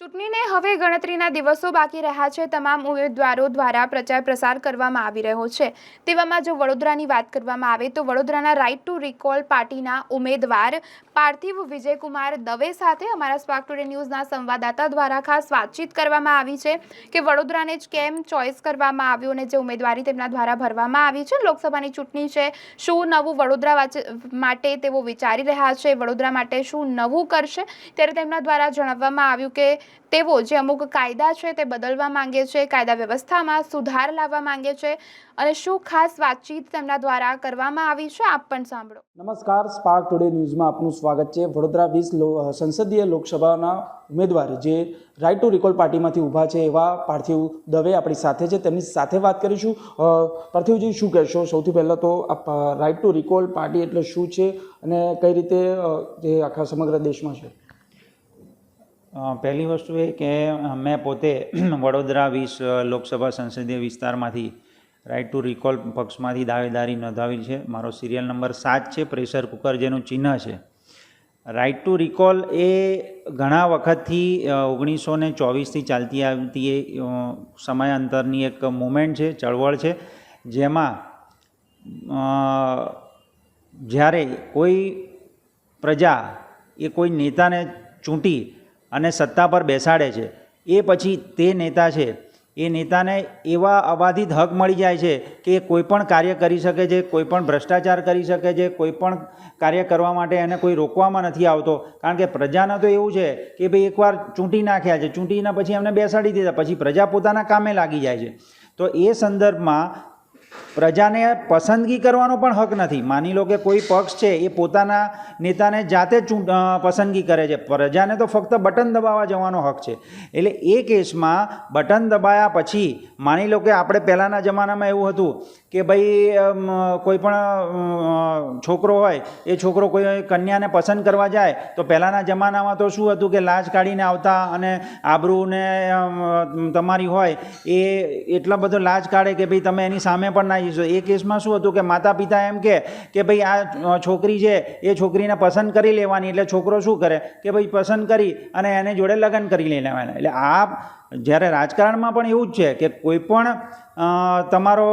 ચૂંટણીને હવે ગણતરીના દિવસો બાકી રહ્યા છે। તમામ ઉમેદવારો દ્વારા પ્રચાર પ્રસાર કરવામાં આવી રહ્યો છે। તેવામાં જો વડોદરાની વાત કરવામાં આવે તો વડોદરાના રાઇટ ટુ રિકોલ પાર્ટીના ઉમેદવાર પાર્થિવ વિજયકુમાર દવે સાથે અમારા સ્પાર્ક ટુડે ન્યૂઝના સંવાદદાતા દ્વારા ખાસ વાતચીત કરવામાં આવી છે કે વડોદરાને જ કેમ ચોઇસ કરવામાં આવ્યું અને જે ઉમેદવારી તેમના દ્વારા ભરવામાં આવી છે। લોકસભાની ચૂંટણી છે, શું નવું વડોદરા માટે તેઓ વિચારી રહ્યા છે, વડોદરા માટે શું નવું કરશે, ત્યારે તેમના દ્વારા જણાવવામાં આવ્યું કે તેઓ જે અમુક કાયદા છે તે બદલવા માંગે છે, કાયદા વ્યવસ્થામાં સુધાર લાવવા માંગે છે અને શું ખાસ વાતચીત તેમના દ્વારા કરવામાં આવી છે, આપ પણ સાંભળો। નમસ્કાર, સ્પાર્ક ટુડે ન્યૂઝમાં આપનું સ્વાગત છે। વડોદરા 20 સંસદીય લોકસભાના ઉમેદવાર જે રાઇટ ટુ રિકોલ પાર્ટીમાંથી ઊભા છે એવા પાર્થિવ દવે આપણી સાથે છે, તેમની સાથે વાત કરીશું। પાર્થિવજી, શું કહેશો? સૌથી પહેલાં તો રાઇટ ટુ રિકોલ પાર્ટી એટલે શું છે અને કઈ રીતે જે આખા સમગ્ર દેશમાં છે? પહેલી વસ્તુ એ કે મેં પોતે વડોદરા 20 લોકસભા સંસદીય વિસ્તારમાંથી રાઇટ ટુ રિકોલ પક્ષમાંથી દાવેદારી નોંધાવી છે। મારો સિરિયલ નંબર 7 છે, પ્રેશર કુકર જેનું ચિહ્ન છે। રાઇટ ટુ રિકોલ એ ઘણા વખતથી 1924થી ચાલતી આવતી સમયાંતરની એક મૂવમેન્ટ છે, ચળવળ છે, જેમાં જ્યારે કોઈ પ્રજા એ કોઈ નેતાને ચૂંટી અને સત્તા પર બેસાડે છે, એ પછી તે નેતા છે એ નેતાને એવા અબાધિત હક મળી જાય છે કે કોઈ પણ કાર્ય કરી શકે છે, કોઈ પણ ભ્રષ્ટાચાર કરી શકે છે, કોઈ પણ કાર્ય કરવા માટે એને કોઈ રોકવામાં નથી આવતો। કારણ કે પ્રજાને તો એવું છે કે ભાઈ એકવાર ચૂંટી નાખ્યા છે, ચૂંટીને પછી એમને બેસાડી દીધા, પછી પ્રજા પોતાના કામે લાગી જાય છે। તો એ સંદર્ભમાં પ્રજાને પસંદગી કરવાનો પણ હક નથી। માની લો કે કોઈ પક્ષ છે એ પોતાના નેતાને જાતે જ પસંદગી કરે છે, પ્રજાને તો ફક્ત બટન દબાવવા જવાનો હક છે। એટલે એ કેસમાં બટન દબાયા પછી માની લો કે આપણે પહેલાંના જમાનામાં એવું હતું કે ભાઈ કોઈ પણ છોકરો હોય એ છોકરો કોઈ કન્યાને પસંદ કરવા જાય તો પહેલાંના જમાનામાં તો શું હતું કે લાજ કાઢીને આવતા અને આબરૂને તમારી હોય એ એટલા બધો લાજ કાઢે કે ભાઈ તમે એની સામે પણ ના જઈશો। એ કેસમાં શું હતું કે માતા પિતા એમ કે ભાઈ આ છોકરી છે એ છોકરીને પસંદ કરી લેવાની, એટલે છોકરો શું કરે કે ભાઈ પસંદ કરી અને એને જોડે લગ્ન કરી લેવાના। એટલે આ જ્યારે રાજકારણમાં પણ એવું જ છે કે કોઈ પણ તમારો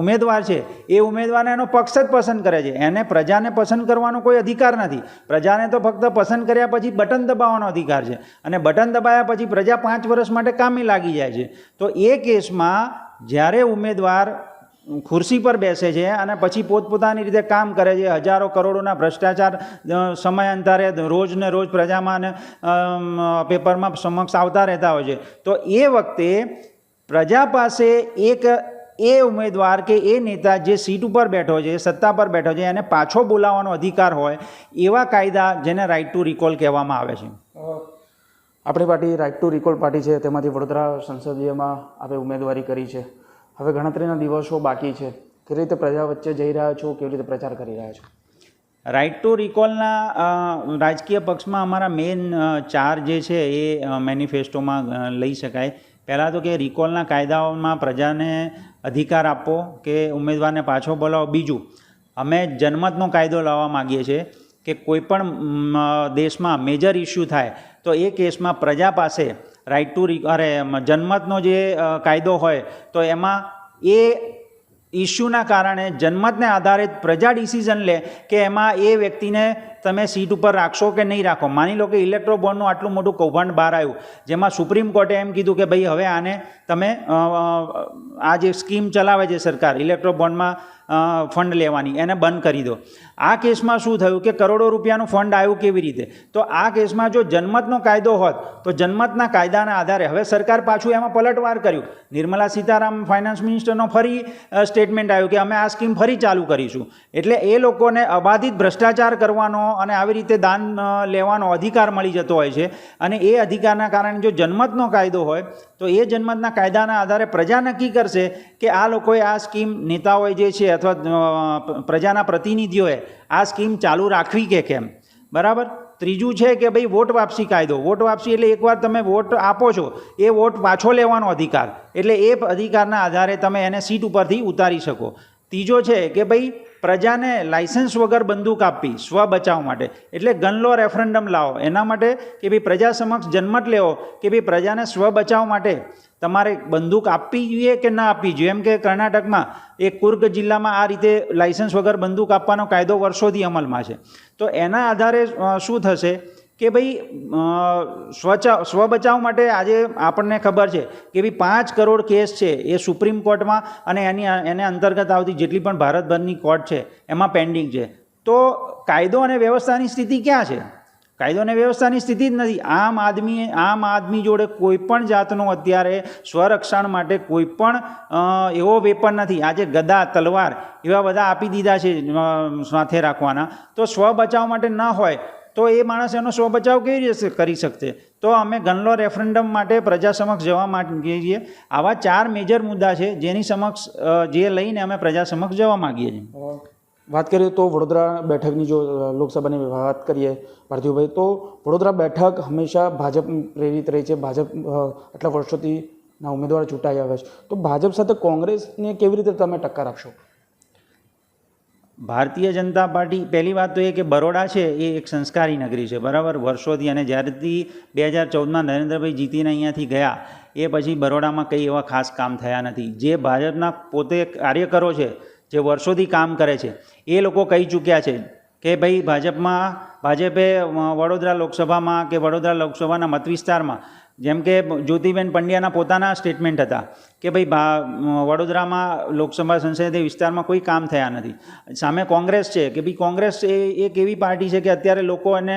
ઉમેદવાર છે એ ઉમેદવારને એનો પક્ષ જ પસંદ કરે છે, એને પ્રજાને પસંદ કરવાનો કોઈ અધિકાર નથી। પ્રજાને તો ફક્ત પસંદ કર્યા પછી બટન દબાવવાનો અધિકાર છે અને બટન દબાવ્યા પછી પ્રજા 5 વર્ષ માટે કામે લાગી જાય છે। તો એ કેસમાં જ્યારે ઉમેદવાર ખુરશી પર બેસે છે અને પછી પોતપોતાની રીતે કામ કરે છે, હજારો કરોડોના ભ્રષ્ટાચાર સમયાંતરે રોજ ને રોજ પ્રજામાં અને પેપરમાં સમક્ષ આવતા રહેતા હોય છે, તો એ વખતે પ્રજા પાસે એ ઉમેદવાર કે એ નેતા જે સીટ ઉપર બેઠો છે, સત્તા પર બેઠો છે, એને પાછો બોલાવવાનો અધિકાર હોય એવા કાયદા જેને રાઇટ ટુ રિકોલ કહેવામાં આવે છે। આપણી party right to recall party છે, તેમાંથી વડોદરા સંસદીયમાં આપણે ઉમેદવારી કરી છે। હવે ગણતરીના દિવસો બાકી છે, કેવી રીતે પ્રજા વચ્ચે જઈ રહ્યા છો, કેવી રીતે પ્રચાર કરી રહ્યા છો? રાઇટ ટુ રિકોલના રાજકીય પક્ષમાં અમારા મેઇન 4 જે છે એ મેનિફેસ્ટોમાં લઈ શકાય। પહેલાં તો કે રિકોલના કાયદાઓમાં પ્રજાને અધિકાર આપવો કે ઉમેદવારને પાછો બોલાવો। બીજું, અમે જનમતનો કાયદો લાવવા માગીએ છીએ કે કોઈ પણ દેશમાં મેજર ઇસ્યુ થાય તો એ કેસમાં પ્રજા પાસે રાઇટ ટુ જનમતનો જે કાયદો હોય તો એમાં એ ઇસ્યુના કારણે જનમતને આધારે પ્રજા ડિસિઝન લે કે એમાં એ વ્યક્તિને તમે સીટ ઉપર રાખશો કે નહીં રાખો। માની લો કે ઇલેક્ટ્રો બોન્ડનું આટલું મોટું કૌભાંડ બહાર આવ્યું, જેમાં સુપ્રીમ કોર્ટે એમ કીધું કે ભાઈ હવે આને તમે આ જે સ્કીમ ચલાવે છે સરકાર ઇલેક્ટ્રો બોન્ડમાં ફંડ લેવાની એને બંધ કરી દો। આ કેસમાં શું થયું કે કરોડો રૂપિયાનું ફંડ આવ્યું કેવી રીતે? તો આ કેસમાં જો જનમતનો કાયદો હોત તો જનમતના કાયદાના આધારે હવે સરકાર પાછું એમાં પલટવાર કર્યું। નિર્મલા સીતારામન ફાઇનાન્સ મિનિસ્ટરનો ફરી સ્ટેટમેન્ટ આવ્યું કે અમે આ સ્કીમ ફરી ચાલુ કરીશું। એટલે એ લોકોને અબાધિત ભ્રષ્ટાચાર કરવાનો અને આવી રીતે દાન લેવાનો અધિકાર મળી જતો હોય છે અને એ અધિકારના કારણે જો જનમતનો કાયદો હોય તો એ જનમતના કાયદાના આધારે પ્રજા નક્કી કરશે કે આ લોકોએ આ સ્કીમ નેતાઓએ જે છે અથવા પ્રજાના પ્રતિનિધિઓએ આ સ્કીમ ચાલુ રાખવી કે કેમ, બરાબર। ત્રીજું છે કે ભાઈ વોટ વાપસી કાયદો। વોટ વાપસી એટલે એકવાર તમે વોટ આપો છો એ વોટ પાછો લેવાનો અધિકાર, એટલે એ અધિકારના આધારે તમે એને સીટ ઉપરથી ઉતારી શકો। ત્રીજો છે કે ભાઈ પ્રજાને લાયસન્સ વગર બંદૂક આપવી સ્વ બચાવ માટે, એટલે ગન લો રેફરન્ડમ લાવો એના માટે કે ભાઈ પ્રજા સમક્ષ જનમત લેવો કે ભાઈ પ્રજાને સ્વ બચાવ માટે તમારે બંદૂક આપવી જોઈએ કે ના આપવી જોઈએ. એમ કે કર્ણાટકમાં એક કુર્ગ જિલ્લામાં આ રીતે લાયસન્સ વગર બંદૂક આપવાનો કાયદો વર્ષોથી અમલમાં છે. તો એના આધારે શું થશે કે ભાઈ સ્વ બચાવ માટે આજે આપણને ખબર છે કે ભાઈ 5 કરોડ કેસ છે એ સુપ્રીમ કોર્ટમાં અને એને અંતર્ગત આવતી જેટલી પણ ભારતભરની કોર્ટ છે એમાં પેન્ડિંગ છે. તો કાયદો અને વ્યવસ્થાની સ્થિતિ ક્યાં છે? કાયદો અને વ્યવસ્થાની સ્થિતિ જ નથી. આમ આદમી જોડે કોઈ પણ જાતનો અત્યારે સ્વરક્ષણ માટે કોઈ પણ એવો વેપન નથી. આજે ગદા તલવાર એવા બધા આપી દીધા છે સાથે રાખવાના. તો સ્વ બચાવ માટે ન હોય તો એ માણસ એનો સ્વ બચાવ કેવી રીતે કરી શકશે? તો અમે ગન લો રેફરન્ડમ માટે પ્રજા સમક્ષ જવા માંગીએ છીએ. આવા 4 મેજર મુદ્દા છે જેની સમક્ષ જે લઈને અમે પ્રજા સમક્ષ જવા માંગીએ છીએ. વાત કરીએ તો વડોદરા બેઠકની જો લોકસભાની વાત કરીએ પાર્થિવભાઈ, તો વડોદરા બેઠક હંમેશા ભાજપ પ્રેરિત રહી છે. ભાજપ આટલા વર્ષોથી ઉમેદવાર ચૂંટાઈ આવ્યા છે, તો ભાજપ સાથે કોંગ્રેસને કેવી રીતે તમે ટક્કર આપશો? ભારતીય જનતા પાર્ટી, પહેલી વાત તો એ કે બરોડા છે એ એક સંસ્કારી નગરી છે, બરાબર, વર્ષોથી. અને જ્યારથી 2014માં નરેન્દ્રભાઈ જીતીને અહીંયાથી ગયા એ પછી બરોડામાં કંઈ એવા ખાસ કામ થયા નથી. જે ભાજપના પોતે કાર્યકરો છે જે વર્ષોથી કામ કરે છે એ લોકો કહી ચૂક્યા છે કે ભાઈ ભાજપે વડોદરા લોકસભામાં કે વડોદરા લોકસભાના મત વિસ્તારમાં, જેમ કે જ્યોતિબેન પંડ્યાના પોતાના સ્ટેટમેન્ટ હતા કે ભાઈ વડોદરામાં લોકસભા સંસદીય વિસ્તારમાં કોઈ કામ થયા નથી. સામે કોંગ્રેસ છે કે ભાઈ કોંગ્રેસ એ એક એવી પાર્ટી છે કે અત્યારે લોકો એને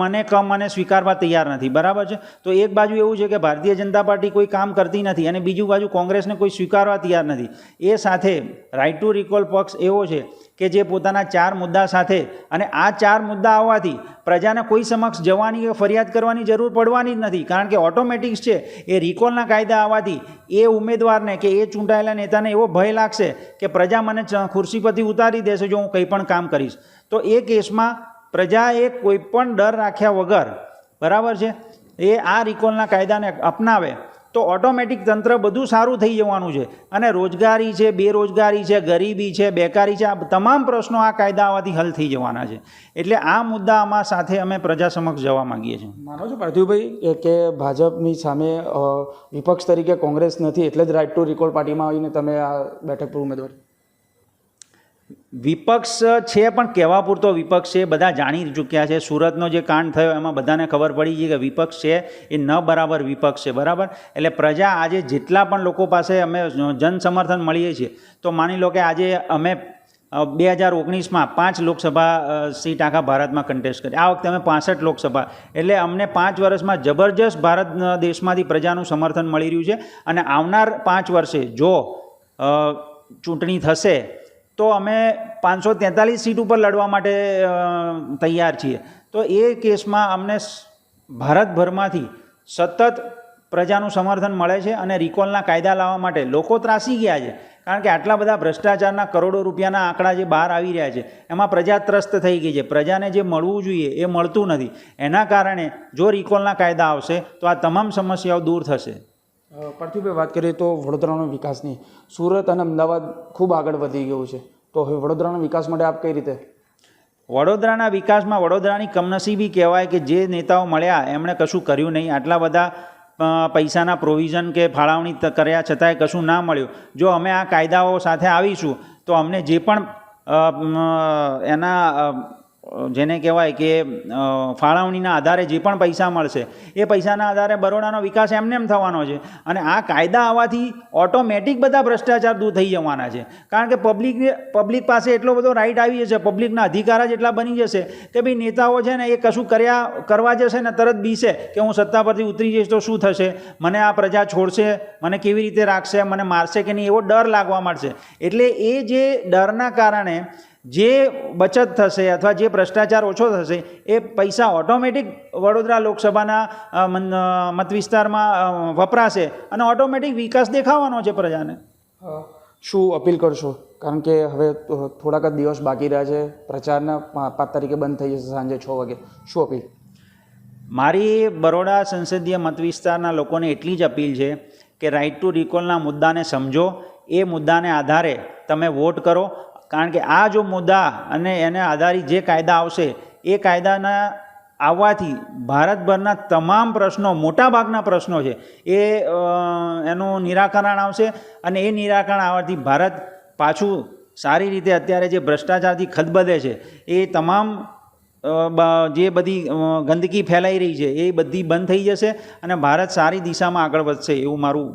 મને સ્વીકારવા તૈયાર નથી, બરાબર છે. તો એક બાજુ એવું છે કે ભારતીય જનતા પાર્ટી કોઈ કામ કરતી નથી અને બીજું બાજુ કોંગ્રેસને કોઈ સ્વીકારવા તૈયાર નથી. એ સાથે રાઇટ ટુ રિકોલ પક્ષ એવો છે કે જે પોતાના 4 મુદ્દા સાથે, અને આ 4 મુદ્દા આવવાથી પ્રજાને કોઈ સમક્ષ જવાની કે ફરિયાદ કરવાની જરૂર પડવાની જ નથી. કારણ કે ઓટોમેટિક્સ છે એ રિકોલના કાયદા આવવાથી એ ઉમેદવારને કે એ ચૂંટાયેલા નેતાને એવો ભય લાગશે કે પ્રજા મને ખુરશી પરથી ઉતારી દેશે જો હું કંઈ પણ કામ કરીશ. તો એ કેસમાં પ્રજાએ કોઈ પણ ડર રાખ્યા વગર, બરાબર છે, એ આ રિકોલના કાયદાને અપનાવે તો ઓટોમેટિક તંત્ર બધું સારું થઈ જવાનું છે. અને રોજગારી છે, બેરોજગારી છે, ગરીબી છે, બેકારી છે, આ તમામ પ્રશ્નો આ કાયદા આવવાથી હલ થઈ જવાના છે. એટલે આ મુદ્દામાં સાથે અમે પ્રજા સમક્ષ જવા માંગીએ છીએ. માનો છો પાર્થિવભાઈ કે ભાજપની સામે વિપક્ષ તરીકે કોંગ્રેસ નથી એટલે જ રાઇટ ટુ રિકોલ પાર્ટીમાં આવીને તમે આ બેઠક પર ઉમેદવાર? વિપક્ષ છે પણ કહેવા પૂરતો વિપક્ષ છે, બધા જાણી ચૂક્યા છે. સુરતનો જે કાંડ થયો એમાં બધાને ખબર પડી ગઈ કે વિપક્ષ છે એ ન બરાબર વિપક્ષ છે, બરાબર. એટલે પ્રજા આજે જેટલા પણ લોકો પાસે અમે જન સમર્થન મળીએ છીએ, તો માની લો કે આજે અમે 2019માં 5 લોકસભા સીટ આખા ભારતમાં કન્ટેસ્ટ કરી, આ વખતે અમે 65 લોકસભા, એટલે અમને 5 વર્ષમાં જબરજસ્ત ભારત દેશમાંથી પ્રજાનું સમર્થન મળી રહ્યું છે. અને આવનાર 5 વર્ષે જો ચૂંટણી થશે તો અમે 543 સીટ ઉપર લડવા માટે તૈયાર છીએ. તો એ કેસમાં અમને ભારતભરમાંથી સતત પ્રજાનું સમર્થન મળે છે. અને રિકોલના કાયદા લાવવા માટે લોકો ત્રાસી ગયા છે, કારણ કે આટલા બધા ભ્રષ્ટાચારના કરોડો રૂપિયાના આંકડા જે બહાર આવી રહ્યા છે એમાં પ્રજા ત્રસ્ત થઈ ગઈ છે. પ્રજાને જે મળવું જોઈએ એ મળતું નથી. એના કારણે જો રિકોલના કાયદા આવશે તો આ તમામ સમસ્યાઓ દૂર થશે. પાર્થિવભાઈ, વાત કરીએ તો વડોદરાનો વિકાસની, સુરત અને અમદાવાદ ખૂબ આગળ વધી ગયું છે, તો હવે વડોદરાના વિકાસ માટે આપ કઈ રીતે? વડોદરાના વિકાસમાં વડોદરાની કમનસીબી કહેવાય કે જે નેતાઓ મળ્યા એમણે કશું કર્યું નહીં. આટલા બધા પૈસાના પ્રોવિઝન કે ફાળવણી કર્યા છતાંય કશું ના મળ્યું. જો અમે આ કાયદાઓ સાથે આવીશું તો અમને જે પણ એના જેને કહેવાય કે ફાળવણીના આધારે જે પણ પૈસા મળશે એ પૈસાના આધારે બરોડાનો વિકાસ એમને એમ થવાનો છે. અને આ કાયદા આવવાથી ઓટોમેટિક બધા ભ્રષ્ટાચાર દૂર થઈ જવાના છે. કારણ કે પબ્લિક પાસે એટલો બધો રાઇટ આવી જશે, પબ્લિકના અધિકાર જ એટલા બની જશે કે ભાઈ નેતાઓ છે ને એ કશું કરવા જશે ને તરત બીશે કે હું સત્તા પરથી ઉતરી જઈશ તો શું થશે, મને આ પ્રજા છોડશે, મને કેવી રીતે રાખશે, મને મારશે કે નહીં, એવો ડર લાગવા માંડશે. એટલે એ જે ડરના કારણે જે બચત થશે અથવા જે ભ્રષ્ટાચાર ઓછો થશે એ પૈસા ઓટોમેટિક વડોદરા લોકસભાના મત વિસ્તારમાં વપરાશે અને ઓટોમેટિક વિકાસ દેખાવાનો છે પ્રજાને. શું અપીલ કરશો? કારણ કે હવે થોડાક જ દિવસ બાકી રહ્યા છે, પ્રચારના 5 તારીખે બંધ થઈ જશે સાંજે 6 વાગે. શું અપીલ? મારી બરોડા સંસદીય મત વિસ્તારના લોકોને એટલી જ અપીલ છે કે રાઇટ ટુ રિકોલના મુદ્દાને સમજો, એ મુદ્દાને આધારે તમે વોટ કરો. કારણ કે આ જો મુદ્દા અને એને આધારિત જે કાયદા આવશે એ કાયદાના આવવાથી ભારતભરના તમામ પ્રશ્નો મોટાભાગના પ્રશ્નો છે એ એનું નિરાકરણ આવશે અને એ નિરાકરણ આવવાથી ભારત પાછું સારી રીતે અત્યારે જે ભ્રષ્ટાચારથી ખદબદે છે એ તમામ જે બધી ગંદકી ફેલાઈ રહી છે એ બધી બંધ થઈ જશે અને ભારત સારી દિશામાં આગળ વધશે એવું મારું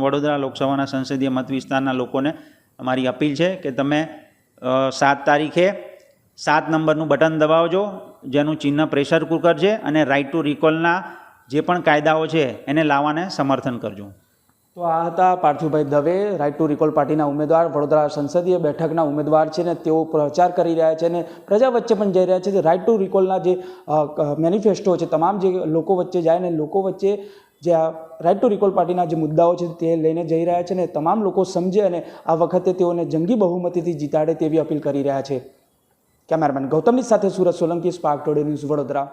વડોદરા લોકસભાના સંસદીય મત વિસ્તારના લોકોને મારી અપીલ છે કે તમે 7 તારીખે 7 નંબરનું બટન દબાવજો, જેનું ચિહ્ન પ્રેશર કુકર છે, અને રાઇટ ટુ રિકોલના જે પણ કાયદાઓ છે એને લાવવાને સમર્થન કરજો. તો આ હતા પાર્થિવભાઈ દવે, રાઇટ ટુ રિકોલ પાર્ટીના ઉમેદવાર, વડોદરા સંસદીય બેઠકના ઉમેદવાર છે ને તેઓ પ્રચાર કરી રહ્યા છે અને પ્રજા વચ્ચે પણ જઈ રહ્યા છે. રાઇટ ટુ રિકોલના જે મેનિફેસ્ટો છે તમામ જે લોકો વચ્ચે જાય ને લોકો વચ્ચે જે આ રાઇટ ટુ રિકોલ પાર્ટીના જે મુદ્દાઓ છે તે લઈને જઈ રહ્યા છે ને તમામ લોકો સમજે અને આ વખતે તેઓને જંગી બહુમતીથી જીતાડે તેવી અપીલ કરી રહ્યા છે. કેમેરામેન ગૌતમની સાથે Surat Solanki, spark today news, Vadodara.